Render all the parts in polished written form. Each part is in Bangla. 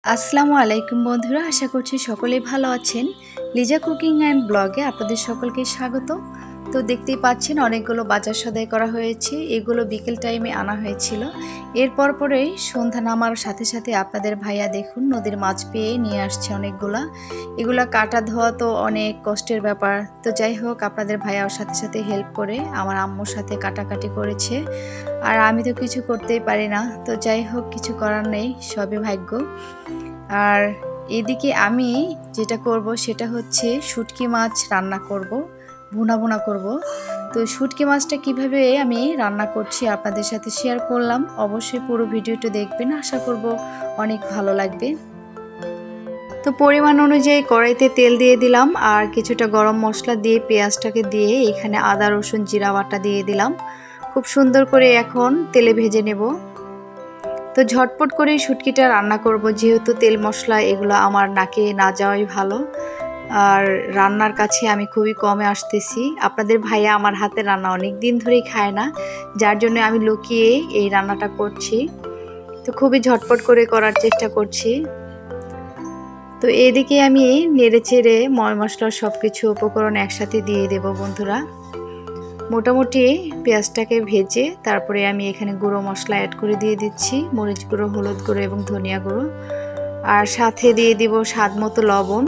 আসসালামু আলাইকুম বন্ধুরা, আশা করছি সকলেই ভালো আছেন। লিজা কুকিং অ্যান্ড ব্লগে আপনাদের সকলকে স্বাগত। তো দেখতেই পাচ্ছেন অনেকগুলো বাজার সদাই করা হয়েছে, এগুলো বিকেল টাইমে আনা হয়েছিল। এরপর পরেই সন্ধ্যা নামার সাথে সাথে আপনাদের ভাইয়া দেখুন নদীর মাছ পেয়ে নিয়ে আসছে অনেকগুলা। এগুলা কাটা ধোয়া তো অনেক কষ্টের ব্যাপার, তো যাই হোক আপনাদের ভাইয়ার সাথে সাথে হেল্প করে আমার আম্মুর সাথে কাটাকাটি করেছে। আর আমি তো কিছু করতেই পারি না, তো যাই হোক কিছু করার নেই, সবই ভাগ্য। আর এদিকে আমি যেটা করব সেটা হচ্ছে শুটকি মাছ রান্না করব, ভুনা ভুনা করব। তো শুটকি মাছটা কিভাবে আমি রান্না করছি আপনাদের সাথে শেয়ার করলাম। অবশ্যই পুরো ভিডিওটা দেখবেন, আশা করব অনেক ভালো লাগবে। তো পরিমাণ অনুযায়ী কড়াইতে তেল দিয়ে দিলাম আর কিছুটা গরম মশলা দিয়ে পেঁয়াজটাকে দিয়ে এখানে আদা রসুন জিরা বাটা দিয়ে দিলাম। খুব সুন্দর করে এখন তেলে ভেজে নেব। তো ঝটপট করে শুটকিটা রান্না করব, যেহেতু তেল মশলা এগুলো আমার নাকে না যাওয়াই ভালো। আর রান্নার কাছে আমি খুবই কমে আসতেছি। আপনাদের ভাইয়া আমার হাতে রান্না অনেক দিন ধরেই খায় না, যার জন্য আমি লুকিয়ে এই রান্নাটা করছি। তো খুবই ঝটপট করে করার চেষ্টা করছি। তো এদিকে আমি নেড়ে চেড়ে ময় মশলা সব কিছু উপকরণ একসাথে দিয়ে দেব বন্ধুরা। মোটামুটি পেঁয়াজটাকে ভেজে তারপরে আমি এখানে গুঁড়ো মশলা অ্যাড করে দিয়ে দিচ্ছি, মরিচ গুঁড়ো, হলুদ গুঁড়ো এবং ধনিয়া গুঁড়ো, আর সাথে দিয়ে দিব স্বাদ মতো লবণ।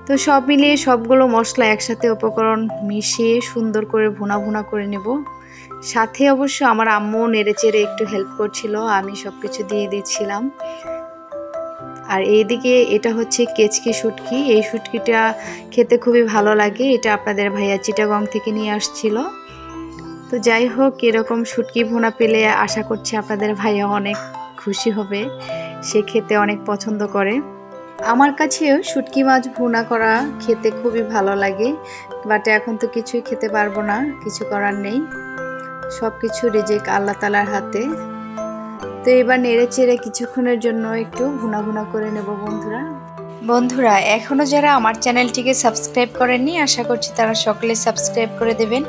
তো সব মিলিয়ে সবগুলো মশলা একসাথে উপকরণ মিশিয়ে সুন্দর করে ভুনা ভুনা করে নেব। সাথে অবশ্য আমার আম্মু নেড়েচেড়ে একটু হেল্প করছিল, আমি সব কিছু দিয়ে দিচ্ছিলাম। আর এইদিকে এটা হচ্ছে কেচকি শুটকি। এই শুটকিটা খেতে খুবই ভালো লাগে, এটা আপনাদের ভাইয়া চিটাগং থেকে নিয়ে আসছিল। তো যাই হোক, এরকম শুটকি ভুনা পেলে আশা করছি আপনাদের ভাইয়া অনেক খুশি হবে, সে খেতে অনেক পছন্দ করে। আমার কাছেও শুটকি মাছ ভুনা করা খেতে খুবই ভালো লাগে, বাট এখন তো কিছুই খেতে পারবো না, কিছু করার নেই, সব কিছু রিজিক আল্লাহ তাআলার হাতে। তো এবার নেড়ে চেড়ে কিছুক্ষণের জন্য একটু ভুনা ভুনা করে নেব বন্ধুরা এখনও যারা আমার চ্যানেলটিকে সাবস্ক্রাইব করেননি, আশা করছি তারা সকলে সাবস্ক্রাইব করে দেবেন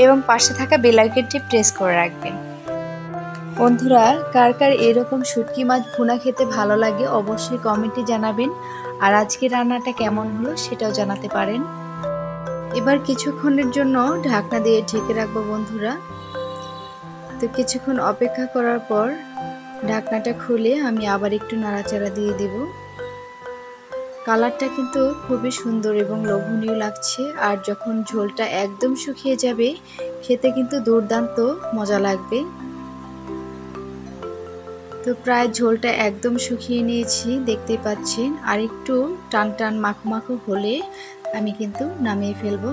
এবং পাশে থাকা বেল আইকনটি প্রেস করে রাখবেন। বন্ধুরা কার কার এরকম শুটকি মাছ ভুনা খেতে ভালো লাগে অবশ্যই কমেন্টে জানাবেন, আর আজকে রান্নাটা কেমন হলো সেটাও জানাতে পারেন। এবার কিছুক্ষণের জন্য ঢাকনা দিয়ে ঢেকে রাখবো বন্ধুরা। তো কিছুক্ষণ অপেক্ষা করার পর ঢাকনাটা খুলে আমি আবার একটু নাড়াচাড়া দিয়ে দিব। কালারটা কিন্তু খুবই সুন্দর এবং লোভনীয় লাগছে, আর যখন ঝোলটা একদম শুকিয়ে যাবে খেতে কিন্তু দুর্দান্ত মজা লাগবে। তো প্রায় ঝোলটা একদম শুকিয়ে নিয়েছি, দেখতেই পাচ্ছেন। আর একটু টান টান মাখো মাখো হলে আমি কিন্তু নামিয়ে ফেলবো।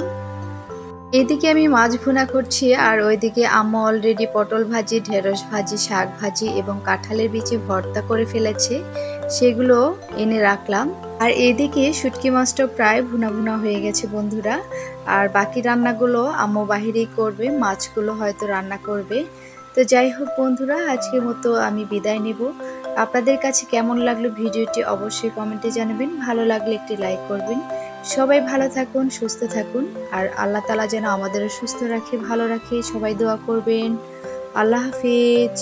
এদিকে আমি মাছ ভুনা করছি আর ওইদিকে আম্মা অলরেডি পটল ভাজি, ঢেঁড়স ভাজি, শাক ভাজি এবং কাঁঠালের বিচি ভর্তা করে ফেলেছে, সেগুলো এনে রাখলাম। আর এদিকে শুটকি মাছটা প্রায় ভুনা ভুনা হয়ে গেছে বন্ধুরা। আর বাকি রান্নাগুলো আম্মু বাহিরেই করবে, মাছগুলো হয়তো রান্না করবে। তো যাই হোক বন্ধুরা, আজকের মতো আমি বিদায় নেব। আপনাদের কাছে কেমন লাগলো ভিডিওটি অবশ্যই কমেন্টে জানাবেন, ভালো লাগলে একটি লাইক করবেন। সবাই ভালো থাকুন, সুস্থ থাকুন, আর আল্লাহ তাআলা যেন আমাদেরও সুস্থ রাখে, ভালো রাখে, সবাই দোয়া করবেন। আল্লাহ হাফেজ।